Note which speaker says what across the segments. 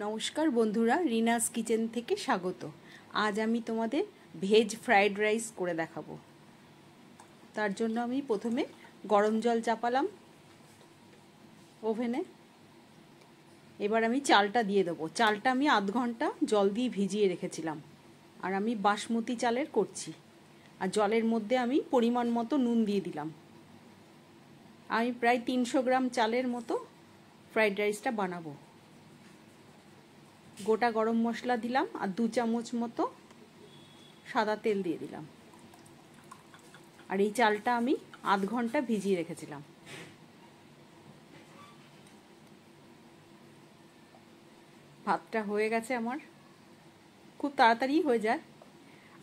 Speaker 1: নমস্কার বন্ধুরা, রিনাস কিচেন থেকে স্বাগত। আজ আমি তোমাদের ভেজ ফ্রাইড রাইস করে দেখাবো। তার জন্য আমি প্রথমে গরম জল চাপালাম ওভেনে। এবার আমি চালটা দিয়ে দেবো। চালটা আমি আধ ঘন্টা জল দিয়ে ভিজিয়ে রেখেছিলাম, আর আমি বাসমতি চালের করছি। আর জলের মধ্যে আমি পরিমাণ মতো নুন দিয়ে দিলাম। আমি প্রায় 300 গ্রাম চালের মতো ফ্রাইড রাইসটা বানাবো। গোটা গরম মশলা দিলাম আর 2 চামচ মতো সাদা তেল দিয়ে দিলাম। আর এই চালটা আমি আধ ঘন্টা ভিজিয়ে রেখেছিলাম। ভাতটা হয়ে গেছে আমার, খুব তাড়াতাড়ি হয়ে যায়।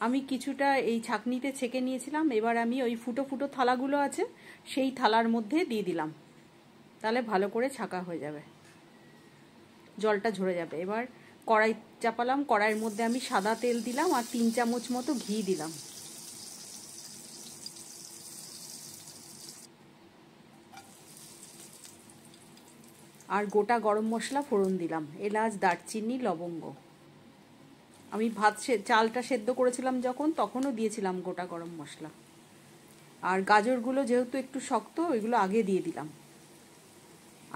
Speaker 1: আমি কিছুটা এই ছাঁকনিতে ছেঁকে নিয়েছিলাম। এবার আমি ওই ফুটো ফুটো থালাগুলো আছে সেই থালার মধ্যে দিয়ে দিলাম, তাহলে ভালো করে ছাঁকা হয়ে যাবে, জলটা ঝরে যাবে। এবার কড়াই চাপালাম, কড়াইয়ের মধ্যে আমি সাদা তেল দিলাম আর 3 চামচ মতো ঘি দিলাম। আর গোটা গরম মশলা ফোড়ন দিলাম, এলাচ, দারচিনি, লবঙ্গ। আমি চালটা সেদ্ধ করেছিলাম যখন, তখনও দিয়েছিলাম গোটা গরম মশলা। আর গাজরগুলো যেহেতু একটু শক্ত, ওইগুলো আগে দিয়ে দিলাম।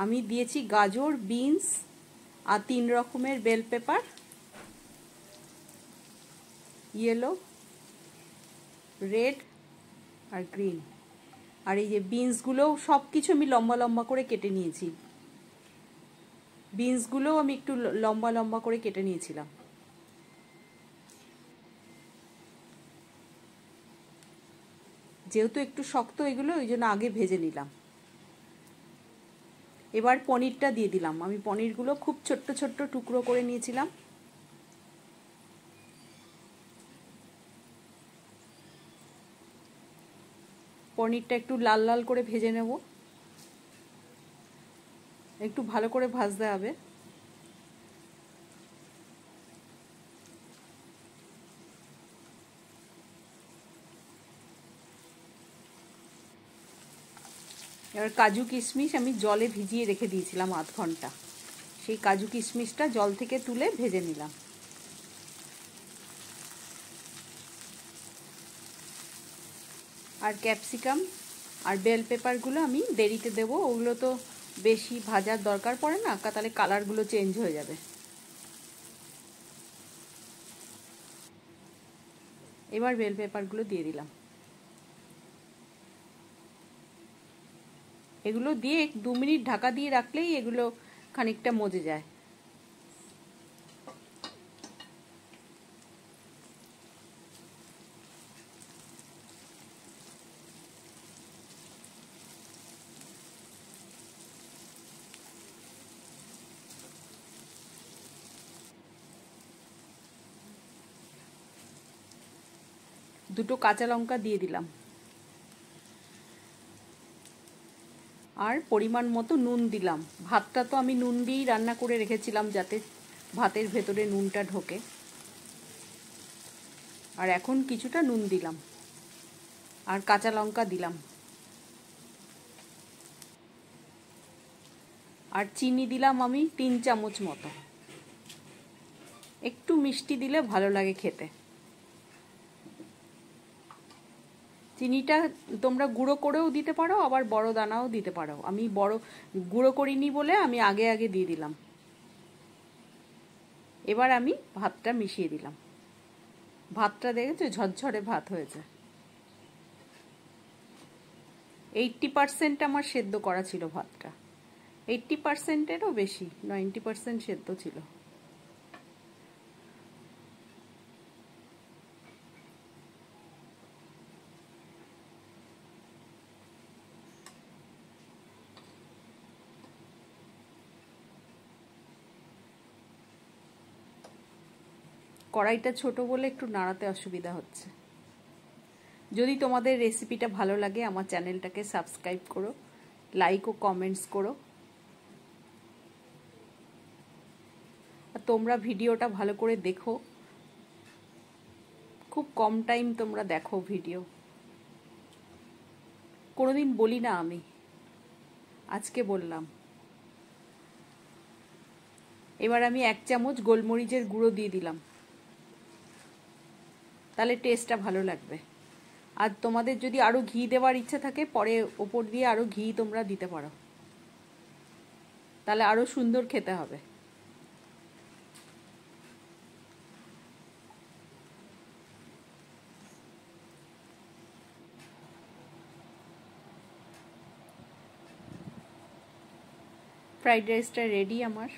Speaker 1: আমি দিয়েছি গাজর, বিনস আর 3 রকমের বেল পেপার, ইয়েলো, রেড আর গ্রিন। আর এই যে বিনসগুলোও সব কিছু আমি লম্বা লম্বা করে কেটে নিয়েছি। বিনসগুলোও আমি একটু লম্বা লম্বা করে কেটে নিয়েছিলাম। যেহেতু একটু শক্ত এগুলো, ওই জন্য আগে ভেজে নিলাম। এবার পনিরটা দিয়ে দিলাম। আমি পনিরগুলো খুব ছোট্ট ছোট্ট টুকরো করে নিয়েছিলাম। পনিরটা একটু লাল লাল করে ভেজে নেব, একটু ভালো করে ভাজতে হবে। এবার কাজু কিশমিশ আমি জলে ভিজিয়ে রেখে দিয়েছিলাম আধ ঘন্টা, সেই কাজু কিশমিশটা জল থেকে তুলে ভেজে নিলাম। আর ক্যাপসিকাম আর বেল পেপারগুলো আমি দেরিতে দেবো, ওগুলো তো বেশি ভাজার দরকার পড়ে না, তাহলে কালারগুলো চেঞ্জ হয়ে যাবে। এবার বেল পেপারগুলো দিয়ে দিলাম। এগুলো দিয়ে 2 মিনিট ঢাকা দিয়ে রাখলেই এগুলো খানিকটা মজে যায়। দুটো কাঁচা লঙ্কা দিয়ে দিলাম। আর পরিমাণ মতো নুন দিলাম। ভাতটা তো আমি নুন দিয়েই রান্না করে রেখেছিলাম, যাতে ভাতের ভেতরে নুনটা ঢোকে। আর এখন কিছুটা নুন দিলাম আর কাঁচা লঙ্কা দিলাম। আর চিনি দিলাম আমি 3 চামচ মতো। একটু মিষ্টি দিলে ভালো লাগে খেতে। চিনিটা তোমরা গুঁড়ো করেও দিতে পারো, আবার বড় দানাও দিতে পারো। আমি গুঁড়ো করিনি বলে আমি আগে আগে দিয়ে দিলাম। এবার আমি ভাতটা মিশিয়ে দিলাম। ভাতটা দেখেছো, ঝরঝরে ভাত হয়েছে। 80% আমার সেদ্ধ করা ছিল ভাতটা। 80%-এরও বেশি, 90% সেদ্ধ ছিল। কড়াইটা ছোট বলে একটু নাড়াতে অসুবিধা হচ্ছে। যদি তোমাদের রেসিপিটা ভালো লাগে, আমার চ্যানেলটাকে সাবস্ক্রাইব করো, লাইক ও কমেন্টস করো। আর তোমরা ভিডিওটা ভালো করে দেখো, খুব কম টাইম তোমরা দেখো ভিডিও। কোনোদিন বলি না আমি, আজকে বললাম। এবার আমি 1 চামচ গোলমরিচের গুঁড়ো দিয়ে দিলাম, তাহলে টেস্টটা ভালো লাগবে। আর তোমাদের যদি আরও ঘি দেওয়ার ইচ্ছা থাকে পরে ওপর দিয়ে আরও ঘি তোমরা দিতে পারো, তাহলে আরও সুন্দর খেতে হবে। ফ্রাইড রাইসটা রেডি আমার।